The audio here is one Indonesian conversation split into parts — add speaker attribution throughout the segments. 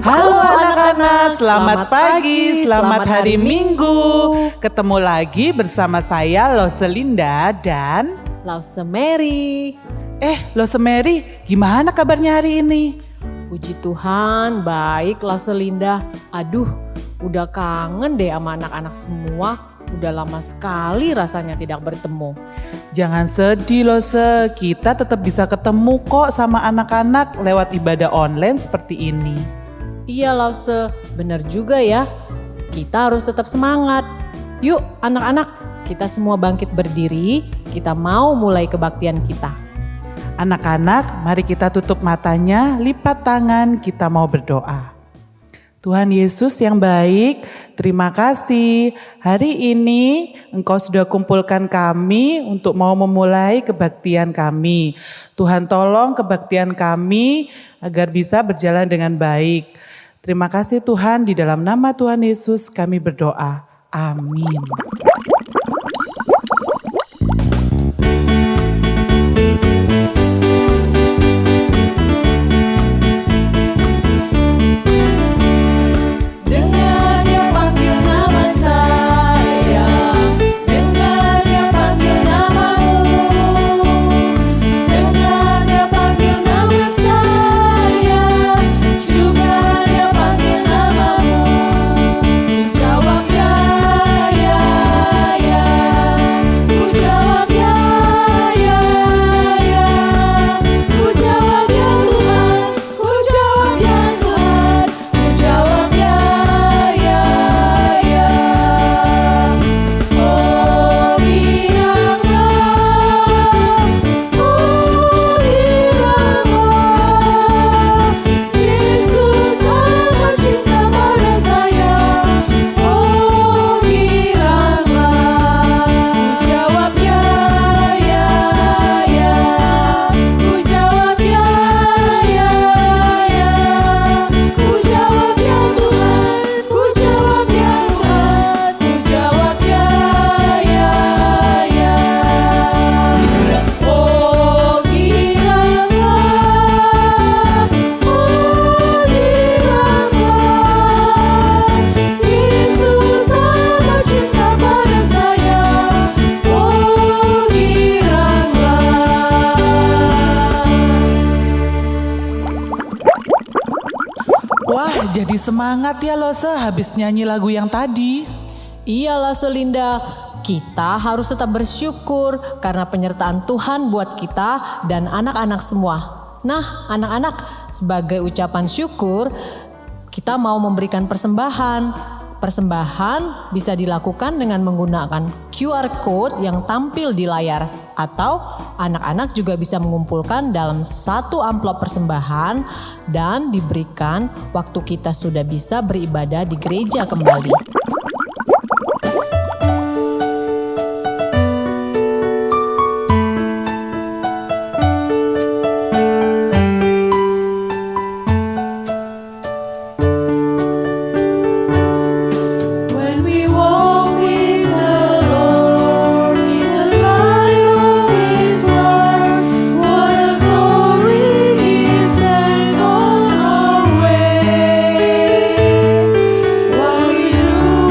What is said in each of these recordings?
Speaker 1: Halo anak-anak, selamat pagi, selamat hari Minggu. Ketemu lagi bersama saya Loselinda dan
Speaker 2: Lausemary.
Speaker 1: Losemary, gimana kabarnya hari ini?
Speaker 2: Puji Tuhan, baik Lauselinda. Aduh, udah kangen deh sama anak-anak semua. Udah lama sekali rasanya tidak bertemu.
Speaker 1: Jangan sedih Lose, kita tetap bisa ketemu kok sama anak-anak lewat ibadah online seperti ini.
Speaker 2: Iya Lause, benar juga ya. Kita harus tetap semangat. Yuk anak-anak, kita semua bangkit berdiri. Kita mau mulai kebaktian kita.
Speaker 1: Anak-anak, mari kita tutup matanya, lipat tangan, kita mau berdoa. Tuhan Yesus yang baik, terima kasih. Hari ini Engkau sudah kumpulkan kami untuk mau memulai kebaktian kami. Tuhan tolong kebaktian kami agar bisa berjalan dengan baik. Terima kasih Tuhan, di dalam nama Tuhan Yesus kami berdoa. Amin. Wah, jadi semangat ya Lose habis nyanyi lagu yang tadi.
Speaker 2: Iya Lauselinda, kita harus tetap bersyukur karena penyertaan Tuhan buat kita dan anak-anak semua. Nah anak-anak, sebagai ucapan syukur kita mau memberikan persembahan. Persembahan bisa dilakukan dengan menggunakan QR Code yang tampil di layar. Atau anak-anak juga bisa mengumpulkan dalam satu amplop persembahan dan diberikan waktu kita sudah bisa beribadah di gereja kembali.
Speaker 3: What we do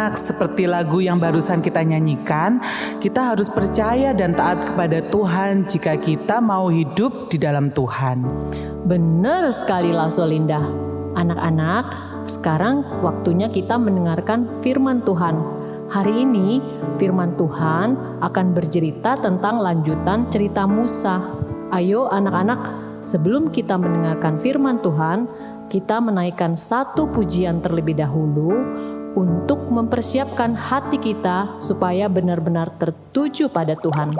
Speaker 1: anak-anak, seperti lagu yang barusan kita nyanyikan, kita harus percaya dan taat kepada Tuhan jika kita mau hidup di dalam Tuhan.
Speaker 2: Benar sekali Lausolinda. Anak-anak, sekarang waktunya kita mendengarkan firman Tuhan. Hari ini firman Tuhan akan bercerita tentang lanjutan cerita Musa. Ayo anak-anak, sebelum kita mendengarkan firman Tuhan, kita menaikkan satu pujian terlebih dahulu untuk mempersiapkan hati kita supaya benar-benar tertuju pada Tuhan.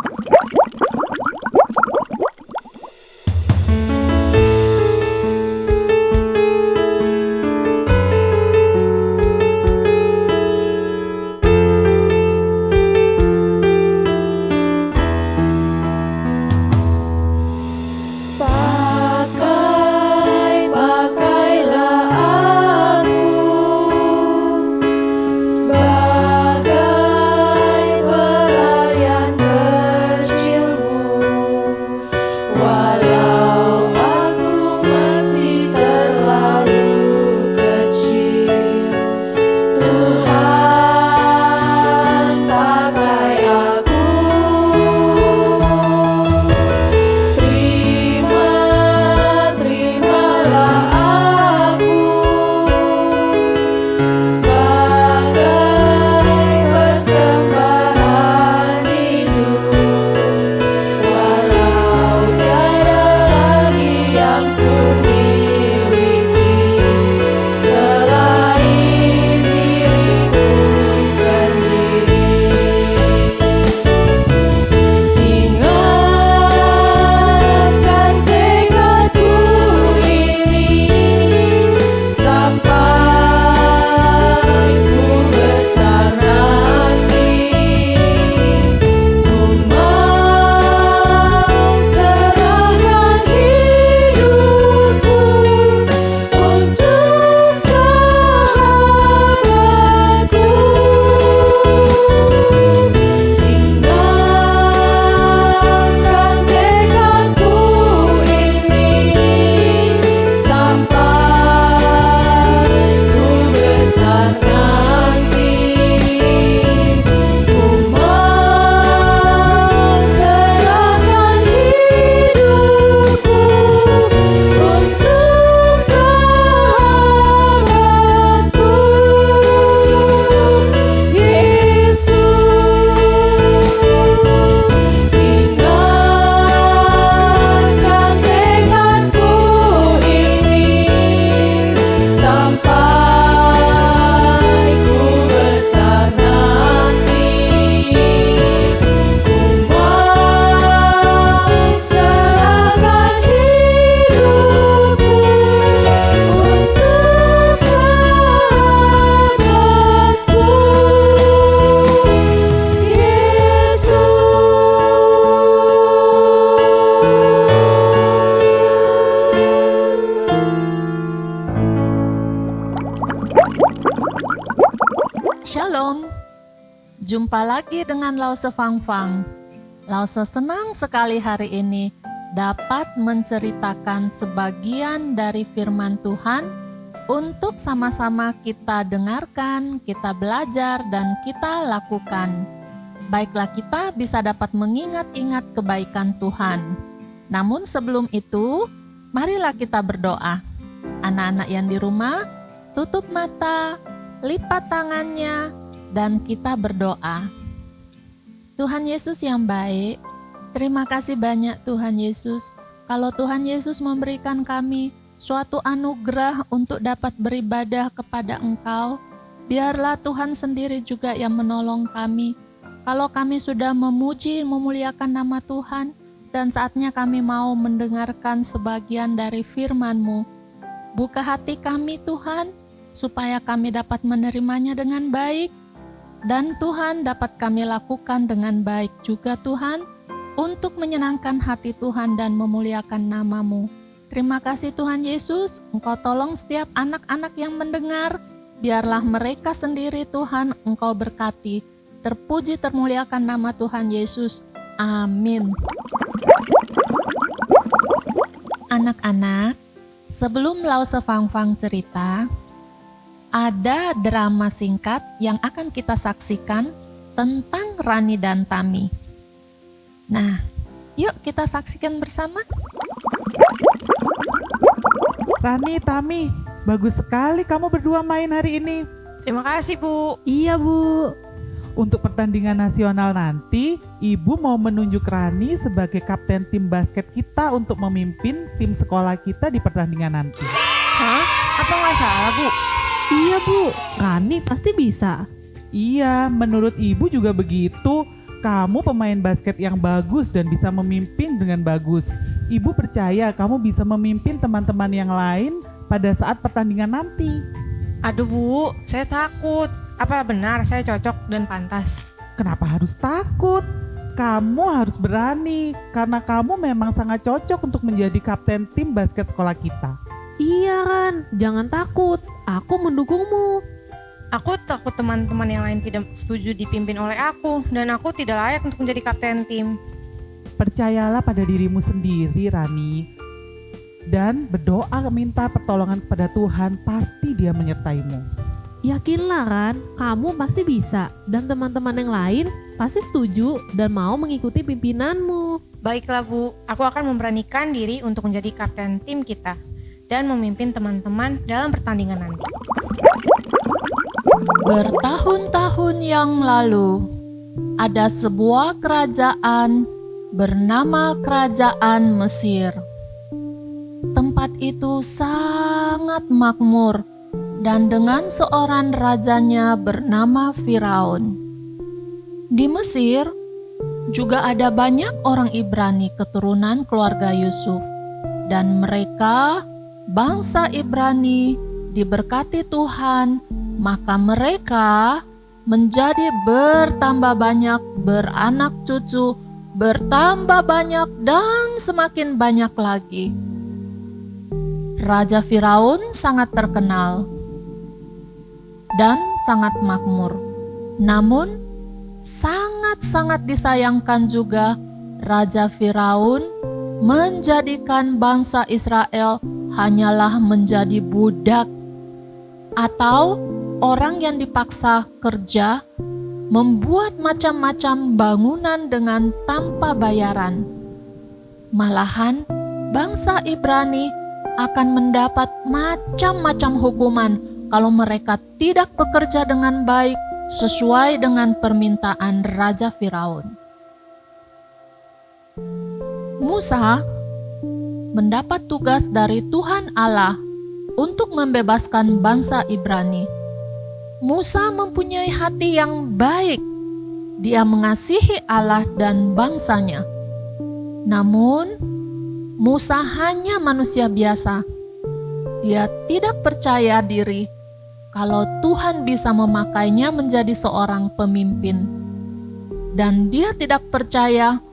Speaker 3: Shalom, jumpa lagi dengan Lause Fangfang. Lause senang sekali hari ini dapat menceritakan sebagian dari firman Tuhan untuk sama-sama kita dengarkan, kita belajar, dan kita lakukan. Baiklah kita bisa dapat mengingat-ingat kebaikan Tuhan. Namun sebelum itu, marilah kita berdoa. Anak-anak yang di rumah, tutup mata, lipat tangannya, dan kita berdoa. Tuhan Yesus yang baik, terima kasih banyak Tuhan Yesus. Kalau Tuhan Yesus memberikan kami suatu anugerah untuk dapat beribadah kepada Engkau, biarlah Tuhan sendiri juga yang menolong kami. Kalau kami sudah memuji, memuliakan nama Tuhan, dan saatnya kami mau mendengarkan sebagian dari firman-Mu. Buka hati kami Tuhan, supaya kami dapat menerimanya dengan baik, dan Tuhan dapat kami lakukan dengan baik juga Tuhan, untuk menyenangkan hati Tuhan dan memuliakan nama-Mu. Terima kasih Tuhan Yesus, Engkau tolong setiap anak-anak yang mendengar, biarlah mereka sendiri Tuhan Engkau berkati. Terpuji termuliakan nama Tuhan Yesus. Amin. Anak-anak, sebelum Lause Fangfang cerita, ada drama singkat yang akan kita saksikan tentang Rani dan Tami. Nah, yuk kita saksikan bersama.
Speaker 1: Rani, Tami, bagus sekali kamu berdua main hari ini.
Speaker 4: Terima kasih, Bu.
Speaker 5: Iya, Bu.
Speaker 1: Untuk pertandingan nasional nanti, Ibu mau menunjuk Rani sebagai kapten tim basket kita untuk memimpin tim sekolah kita di pertandingan nanti.
Speaker 4: Hah? Apa nggak salah, Bu?
Speaker 5: Iya, Bu. Rani pasti bisa.
Speaker 1: Iya, menurut Ibu juga begitu. Kamu pemain basket yang bagus dan bisa memimpin dengan bagus. Ibu percaya kamu bisa memimpin teman-teman yang lain pada saat pertandingan nanti.
Speaker 4: Aduh, Bu, saya takut. Apa benar saya cocok dan pantas?
Speaker 1: Kenapa harus takut? Kamu harus berani karena kamu memang sangat cocok untuk menjadi kapten tim basket sekolah kita.
Speaker 5: Iya, Ran. Jangan takut. Aku mendukungmu.
Speaker 4: Aku takut teman-teman yang lain tidak setuju dipimpin oleh aku dan aku tidak layak untuk menjadi kapten tim.
Speaker 1: Percayalah pada dirimu sendiri, Rani. Dan berdoa minta pertolongan kepada Tuhan, pasti Dia menyertaimu.
Speaker 5: Yakinlah, Ran. Kamu pasti bisa. Dan teman-teman yang lain pasti setuju dan mau mengikuti pimpinanmu.
Speaker 4: Baiklah, Bu, aku akan memberanikan diri untuk menjadi kapten tim kita dan memimpin teman-teman dalam pertandingan nanti.
Speaker 3: Bertahun-tahun yang lalu, ada sebuah kerajaan bernama Kerajaan Mesir. Tempat itu sangat makmur dan dengan seorang rajanya bernama Firaun. Di Mesir juga ada banyak orang Ibrani keturunan keluarga Yusuf, dan mereka, bangsa Ibrani, diberkati Tuhan, maka mereka menjadi bertambah banyak, beranak cucu, bertambah banyak dan semakin banyak lagi. Raja Firaun sangat terkenal dan sangat makmur. Namun, sangat-sangat disayangkan juga Raja Firaun menjadikan bangsa Israel hanyalah menjadi budak atau orang yang dipaksa kerja, membuat macam-macam bangunan dengan tanpa bayaran. Malahan, bangsa Ibrani akan mendapat macam-macam hukuman kalau mereka tidak bekerja dengan baik sesuai dengan permintaan Raja Firaun. Musa mendapat tugas dari Tuhan Allah untuk membebaskan bangsa Ibrani. Musa mempunyai hati yang baik. Dia mengasihi Allah dan bangsanya. Namun, Musa hanya manusia biasa. Dia tidak percaya diri kalau Tuhan bisa memakainya menjadi seorang pemimpin. Dan dia tidak percaya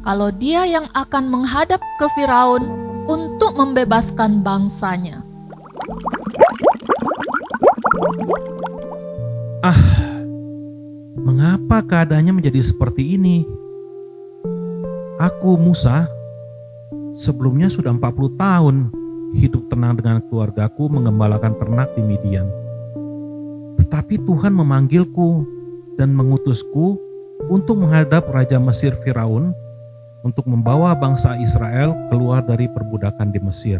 Speaker 3: kalau dia yang akan menghadap ke Firaun untuk membebaskan bangsanya.
Speaker 6: Mengapa keadaannya menjadi seperti ini? Aku, Musa, sebelumnya sudah 40 tahun hidup tenang dengan keluargaku mengembalakan ternak di Midian. Tetapi Tuhan memanggilku dan mengutusku untuk menghadap Raja Mesir Firaun untuk membawa bangsa Israel keluar dari perbudakan di Mesir.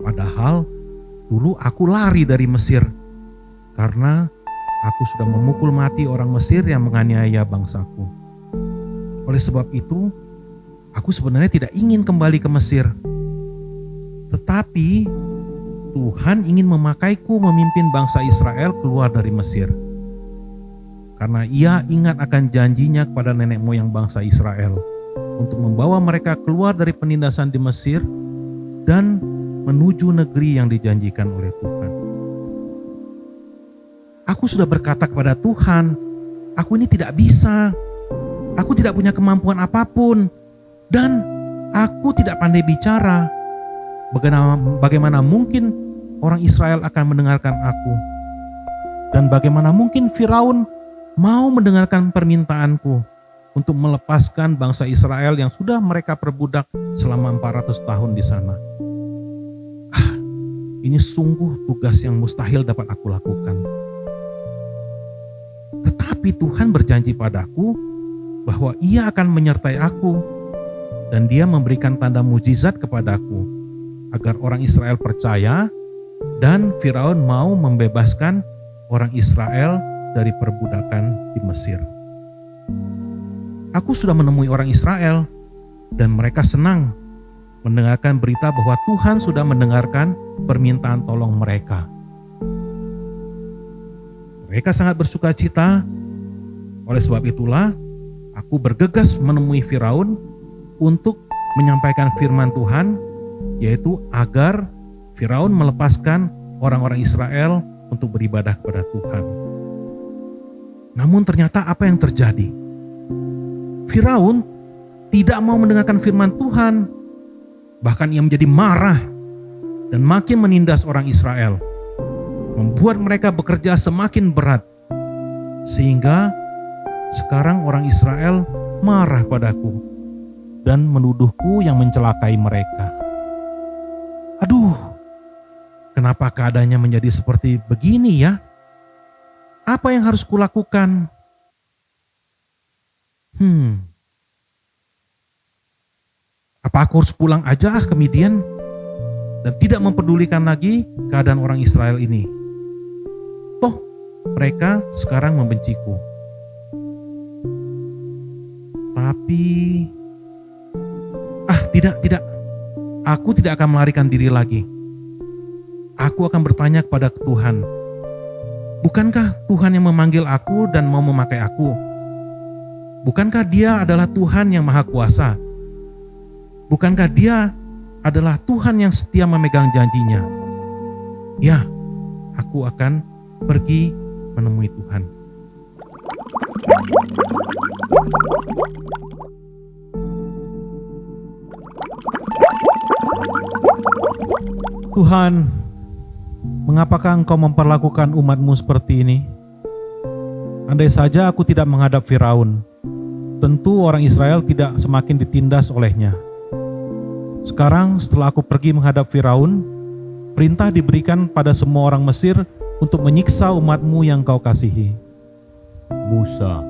Speaker 6: Padahal dulu aku lari dari Mesir karena aku sudah memukul mati orang Mesir yang menganiaya bangsaku. Oleh sebab itu, aku sebenarnya tidak ingin kembali ke Mesir. Tetapi Tuhan ingin memakaiku memimpin bangsa Israel keluar dari Mesir. Karena Ia ingat akan janjinya kepada nenek moyang bangsa Israel untuk membawa mereka keluar dari penindasan di Mesir dan menuju negeri yang dijanjikan oleh Tuhan. Aku sudah berkata kepada Tuhan, aku ini tidak bisa. Aku tidak punya kemampuan apapun dan aku tidak pandai bicara. Bagaimana mungkin orang Israel akan mendengarkan aku? Dan bagaimana mungkin Firaun mau mendengarkan permintaanku untuk melepaskan bangsa Israel yang sudah mereka perbudak selama 400 tahun di sana? ini sungguh tugas yang mustahil dapat aku lakukan. Tetapi Tuhan berjanji padaku bahwa Ia akan menyertai aku dan Dia memberikan tanda mujizat kepadaku agar orang Israel percaya dan Firaun mau membebaskan orang Israel dari perbudakan di Mesir. Aku sudah menemui orang Israel dan mereka senang mendengarkan berita bahwa Tuhan sudah mendengarkan permintaan tolong mereka. Mereka sangat bersuka cita. Oleh sebab itulah aku bergegas menemui Firaun untuk menyampaikan firman Tuhan, yaitu agar Firaun melepaskan orang-orang Israel untuk beribadah kepada Tuhan. Namun ternyata apa yang terjadi? Firaun tidak mau mendengarkan firman Tuhan. Bahkan ia menjadi marah dan makin menindas orang Israel, membuat mereka bekerja semakin berat. Sehingga sekarang orang Israel marah padaku dan menuduhku yang mencelakai mereka. Aduh, kenapa keadaannya menjadi seperti begini ya? Apa yang harus kulakukan? Apa aku harus pulang aja ke Midian dan tidak mempedulikan lagi keadaan orang Israel ini? Toh mereka sekarang membenciku. Tapi tidak. Aku tidak akan melarikan diri lagi. Aku akan bertanya kepada Tuhan. Bukankah Tuhan yang memanggil aku dan mau memakai aku? Bukankah Dia adalah Tuhan yang Maha Kuasa? Bukankah Dia adalah Tuhan yang setia memegang janjinya? Ya, aku akan pergi menemui Tuhan. Tuhan, mengapakah Engkau memperlakukan umat-Mu seperti ini? Andai saja aku tidak menghadap Firaun, tentu orang Israel tidak semakin ditindas olehnya. Sekarang setelah aku pergi menghadap Firaun, perintah diberikan pada semua orang Mesir untuk menyiksa umat-Mu yang Kau kasihi.
Speaker 7: Musa,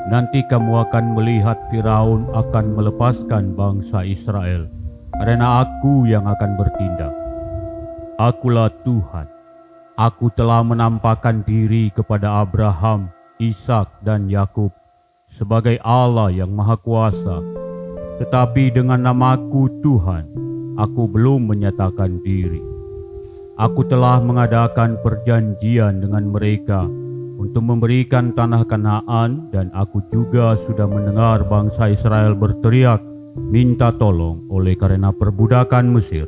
Speaker 7: nanti kamu akan melihat Firaun akan melepaskan bangsa Israel, karena aku yang akan bertindak. Akulah Tuhan. Aku telah menampakkan diri kepada Abraham, Ishak dan Yakub sebagai Allah yang Maha Kuasa. Tetapi dengan namaku Tuhan, aku belum menyatakan diri. Aku telah mengadakan perjanjian dengan mereka untuk memberikan tanah Kanaan, dan aku juga sudah mendengar bangsa Israel berteriak minta tolong oleh karena perbudakan Mesir.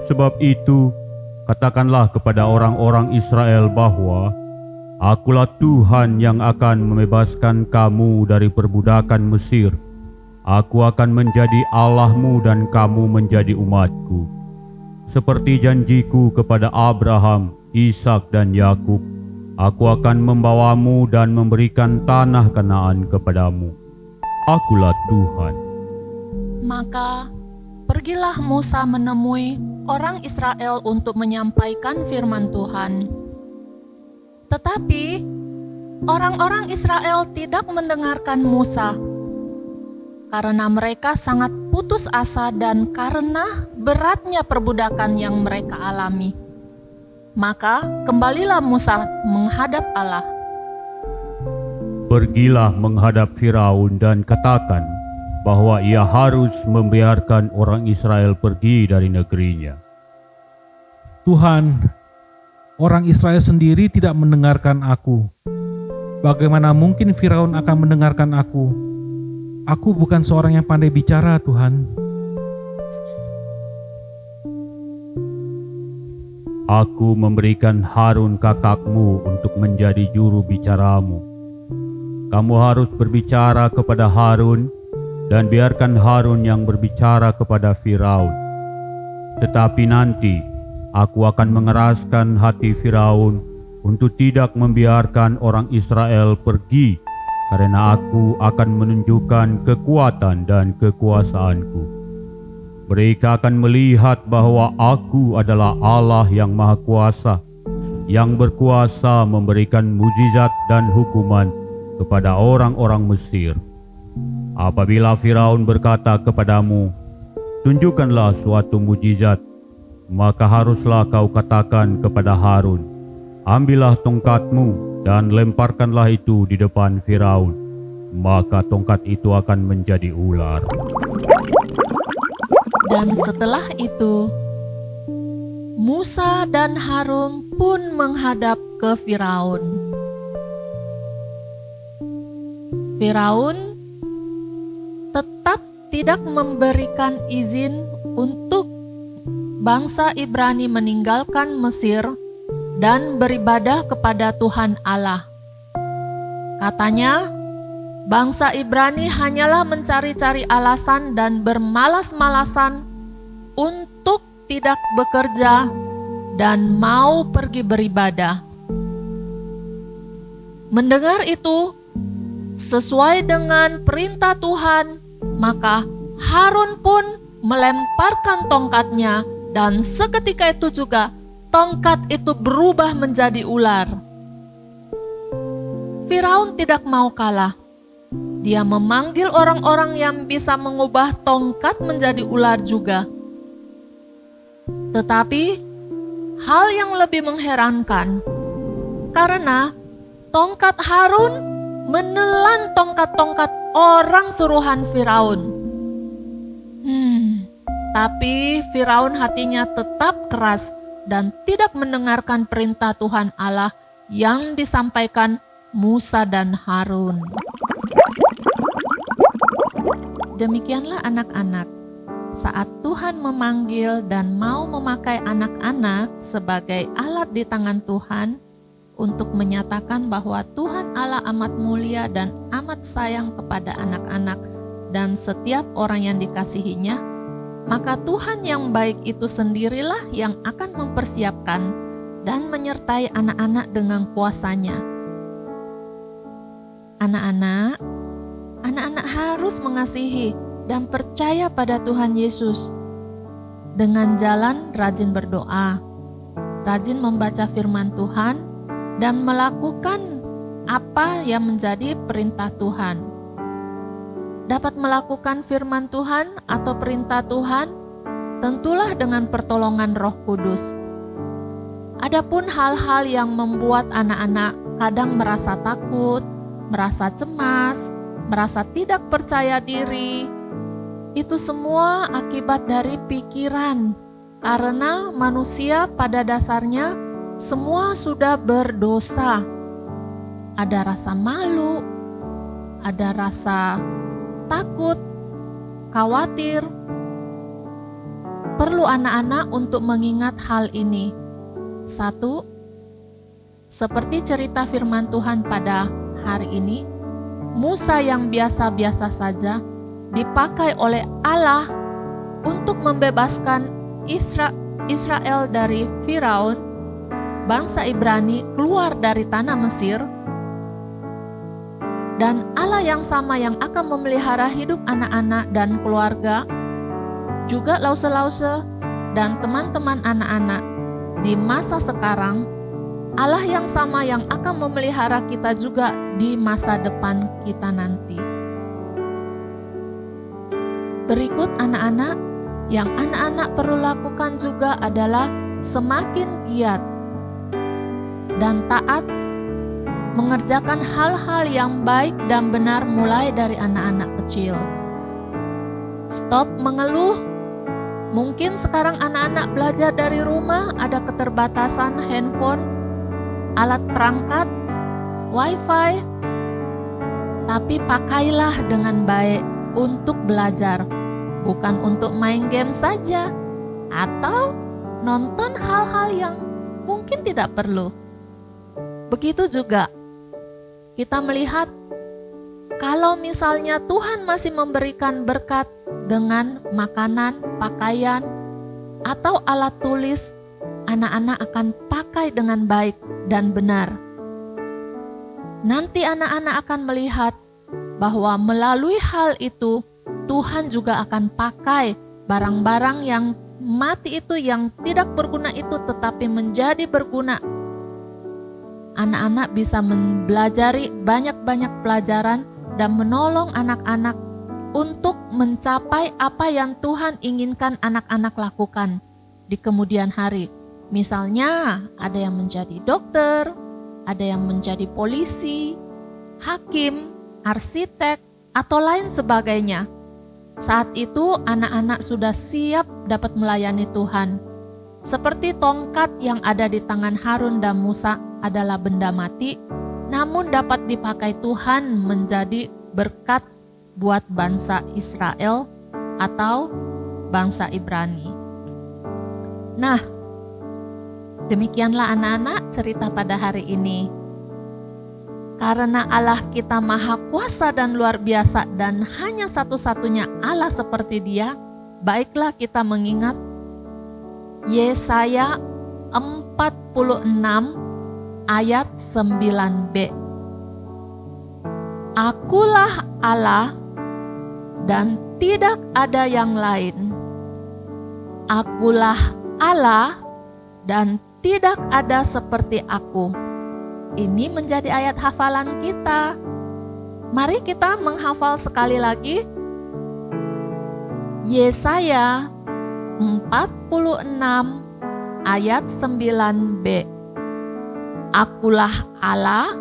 Speaker 7: Sebab itu, katakanlah kepada orang-orang Israel bahwa Akulah Tuhan yang akan membebaskan kamu dari perbudakan Mesir. Aku akan menjadi Allahmu dan kamu menjadi umatku. Seperti janjiku kepada Abraham, Ishak dan Yakub, aku akan membawamu dan memberikan tanah Kanaan kepadamu. Akulah Tuhan.
Speaker 3: Maka pergilah Musa menemui orang Israel untuk menyampaikan firman Tuhan. Tetapi orang-orang Israel tidak mendengarkan Musa, karena mereka sangat putus asa dan karena beratnya perbudakan yang mereka alami. Maka kembalilah Musa menghadap Allah.
Speaker 7: Pergilah menghadap Firaun dan katakan bahwa ia harus membiarkan orang Israel pergi dari negerinya.
Speaker 6: Tuhan, orang Israel sendiri tidak mendengarkan aku. Bagaimana mungkin Firaun akan mendengarkan aku? Aku bukan seorang yang pandai bicara, Tuhan.
Speaker 7: Aku memberikan Harun kakakmu untuk menjadi juru bicaramu. Kamu harus berbicara kepada Harun dan biarkan Harun yang berbicara kepada Firaun. Tetapi nanti aku akan mengeraskan hati Firaun untuk tidak membiarkan orang Israel pergi, karena aku akan menunjukkan kekuatan dan kekuasaanku. Mereka akan melihat bahwa Aku adalah Allah yang Maha Kuasa, yang berkuasa memberikan mujizat dan hukuman kepada orang-orang Mesir. Apabila Firaun berkata kepadamu, tunjukkanlah suatu mujizat, maka haruslah kau katakan kepada Harun, ambillah tongkatmu dan lemparkanlah itu di depan Firaun, maka tongkat itu akan menjadi ular.
Speaker 3: Dan setelah itu, Musa dan Harun pun menghadap ke Firaun. Firaun tetap tidak memberikan izin untuk bangsa Ibrani meninggalkan Mesir dan beribadah kepada Tuhan Allah. Katanya, bangsa Ibrani hanyalah mencari-cari alasan dan bermalas-malasan untuk tidak bekerja dan mau pergi beribadah. Mendengar itu, sesuai dengan perintah Tuhan, maka Harun pun melemparkan tongkatnya dan seketika itu juga tongkat itu berubah menjadi ular. Firaun tidak mau kalah. Dia memanggil orang-orang yang bisa mengubah tongkat menjadi ular juga. Tetapi hal yang lebih mengherankan, karena tongkat Harun menelan tongkat-tongkat orang suruhan Firaun. Tapi Firaun hatinya tetap keras dan tidak mendengarkan perintah Tuhan Allah yang disampaikan Musa dan Harun. Demikianlah anak-anak, saat Tuhan memanggil dan mau memakai anak-anak sebagai alat di tangan Tuhan untuk menyatakan bahwa Tuhan Allah amat mulia dan amat sayang kepada anak-anak dan setiap orang yang dikasihinya, maka Tuhan yang baik itu sendirilah yang akan mempersiapkan dan menyertai anak-anak dengan kuasa-Nya. Anak-anak harus mengasihi dan percaya pada Tuhan Yesus dengan jalan rajin berdoa, rajin membaca firman Tuhan, dan melakukan apa yang menjadi perintah Tuhan. Dapat melakukan firman Tuhan atau perintah Tuhan tentulah dengan pertolongan Roh Kudus. Adapun hal-hal yang membuat anak-anak kadang merasa takut, merasa cemas, merasa tidak percaya diri, itu semua akibat dari pikiran, karena manusia pada dasarnya semua sudah berdosa. Ada rasa malu, ada rasa takut, khawatir. Perlu anak-anak untuk mengingat hal ini. 1. Seperti cerita firman Tuhan pada hari ini, Musa yang biasa-biasa saja dipakai oleh Allah untuk membebaskan Israel dari Firaun, bangsa Ibrani keluar dari tanah Mesir. Dan Allah yang sama yang akan memelihara hidup anak-anak dan keluarga, juga lause-lause dan teman-teman anak-anak di masa sekarang, Allah yang sama yang akan memelihara kita juga di masa depan kita nanti. Berikut anak-anak, yang anak-anak perlu lakukan juga adalah semakin giat dan taat mengerjakan hal-hal yang baik dan benar mulai dari anak-anak kecil. Stop mengeluh. Mungkin sekarang anak-anak belajar dari rumah, ada keterbatasan handphone, alat perangkat, wifi. Tapi pakailah dengan baik untuk belajar, bukan untuk main game saja atau nonton hal-hal yang mungkin tidak perlu. Begitu juga kita melihat kalau misalnya Tuhan masih memberikan berkat dengan makanan, pakaian, atau alat tulis, anak-anak akan pakai dengan baik dan benar. Nanti anak-anak akan melihat bahwa melalui hal itu Tuhan juga akan pakai barang-barang yang mati itu, yang tidak berguna itu tetapi menjadi berguna. Anak-anak bisa mempelajari banyak-banyak pelajaran dan menolong anak-anak untuk mencapai apa yang Tuhan inginkan anak-anak lakukan di kemudian hari. Misalnya ada yang menjadi dokter, ada yang menjadi polisi, hakim, arsitek, atau lain sebagainya. Saat itu anak-anak sudah siap dapat melayani Tuhan. Seperti tongkat yang ada di tangan Harun dan Musa adalah benda mati, namun dapat dipakai Tuhan menjadi berkat buat bangsa Israel atau bangsa Ibrani. Nah, demikianlah anak-anak cerita pada hari ini. Karena Allah kita maha kuasa dan luar biasa dan hanya satu-satunya Allah seperti Dia, baiklah kita mengingat Yesaya 46 ayat 9b. Akulah Allah dan tidak ada yang lain. Akulah Allah dan tidak ada seperti aku. Ini menjadi ayat hafalan kita. Mari kita menghafal sekali lagi. Yesaya 46 ayat 9b. Akulah Allah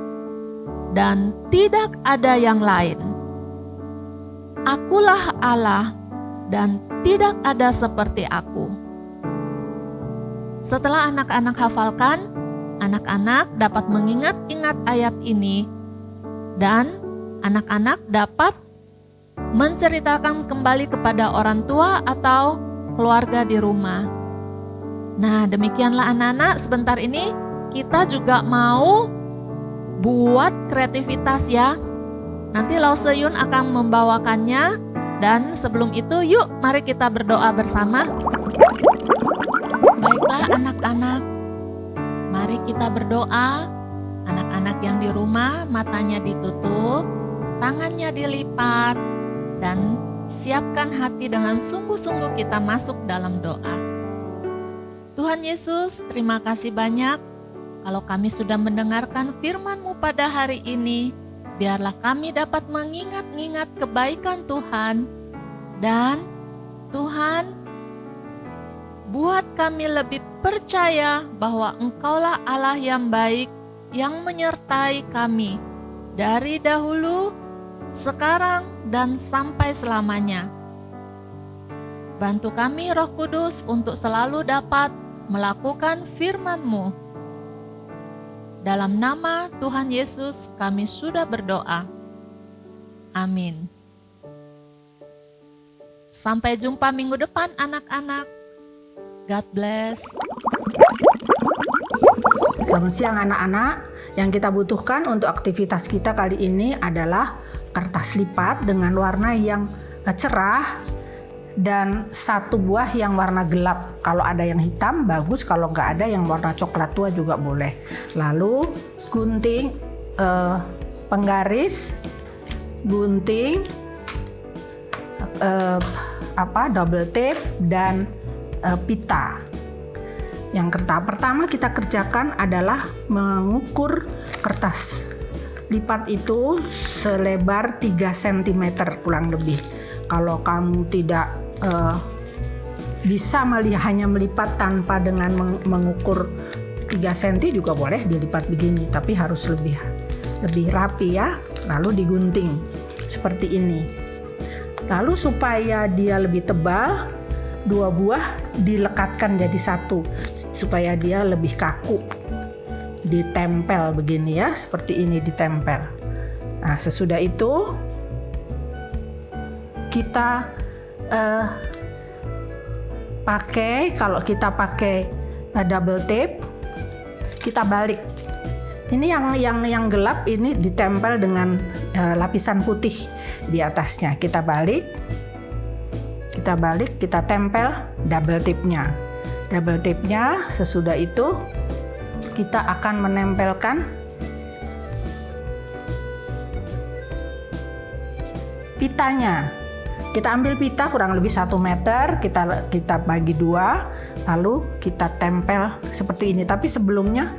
Speaker 3: dan tidak ada yang lain. Akulah Allah dan tidak ada seperti aku. Setelah anak-anak hafalkan, anak-anak dapat mengingat-ingat ayat ini dan anak-anak dapat menceritakan kembali kepada orang tua atau keluarga di rumah. Nah, demikianlah anak-anak, sebentar ini kita juga mau buat kreativitas ya. Nanti Lau Seyun akan membawakannya dan sebelum itu yuk mari kita berdoa bersama. Baiklah anak-anak, mari kita berdoa. Anak-anak yang di rumah matanya ditutup, tangannya dilipat, dan siapkan hati dengan sungguh-sungguh kita masuk dalam doa. Tuhan Yesus, terima kasih banyak kalau kami sudah mendengarkan firman-Mu pada hari ini. Biarlah kami dapat mengingat-ingat kebaikan Tuhan. Dan Tuhan, buat kami lebih percaya bahwa Engkaulah Allah yang baik, yang menyertai kami dari dahulu, sekarang, dan sampai selamanya. Bantu kami Roh Kudus untuk selalu dapat melakukan firman-Mu. Dalam nama Tuhan Yesus kami sudah berdoa. Amin. Sampai jumpa minggu depan anak-anak. God bless.
Speaker 8: Selamat siang anak-anak. Yang kita butuhkan untuk aktivitas kita kali ini adalah kertas lipat dengan warna yang cerah dan satu buah yang warna gelap. Kalau ada yang hitam bagus, kalau nggak ada yang warna coklat tua juga boleh. Lalu gunting, penggaris, gunting, double tape dan pita. Yang pertama kita kerjakan adalah mengukur kertas lipat itu selebar 3 cm kurang lebih. Kalau kamu tidak bisa hanya melipat tanpa dengan mengukur 3 cm juga boleh dilipat begini, tapi harus lebih rapi ya. Lalu digunting seperti ini. Lalu supaya dia lebih tebal, 2 buah dilekatkan jadi satu supaya dia lebih kaku. Ditempel begini ya, seperti ini ditempel. Nah, sesudah itu kita kalau kita pakai double tape, kita balik. Ini yang gelap ini ditempel dengan lapisan putih di atasnya. Kita balik, kita tempel double tape-nya. Double tape-nya sesudah itu kita akan menempelkan pitanya. Kita ambil pita kurang lebih 1 meter, kita bagi 2, lalu kita tempel seperti ini. Tapi sebelumnya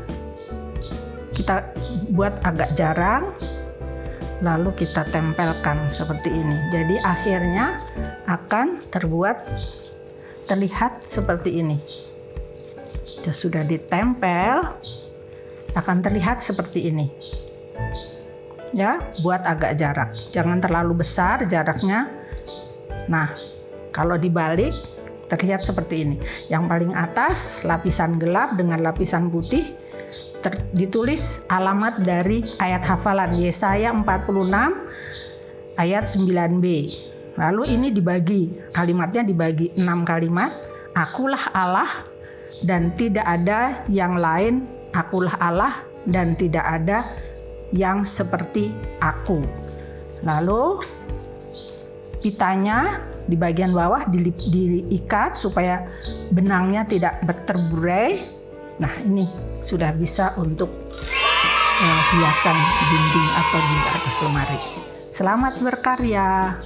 Speaker 8: kita buat agak jarang, lalu kita tempelkan seperti ini. Jadi akhirnya akan terlihat seperti ini. Sudah ditempel, akan terlihat seperti ini. Ya, buat agak jarak, jangan terlalu besar jaraknya. Nah, kalau dibalik terlihat seperti ini. Yang paling atas lapisan gelap dengan lapisan putih, ditulis alamat dari ayat hafalan Yesaya 46 ayat 9b. Lalu ini dibagi, kalimatnya dibagi 6 kalimat. Akulah Allah dan tidak ada yang lain, akulah Allah dan tidak ada yang seperti aku. Lalu pitanya di bagian bawah diikat supaya benangnya tidak terburai. Nah, ini sudah bisa untuk hiasan dinding atau di atas lemari. Selamat berkarya.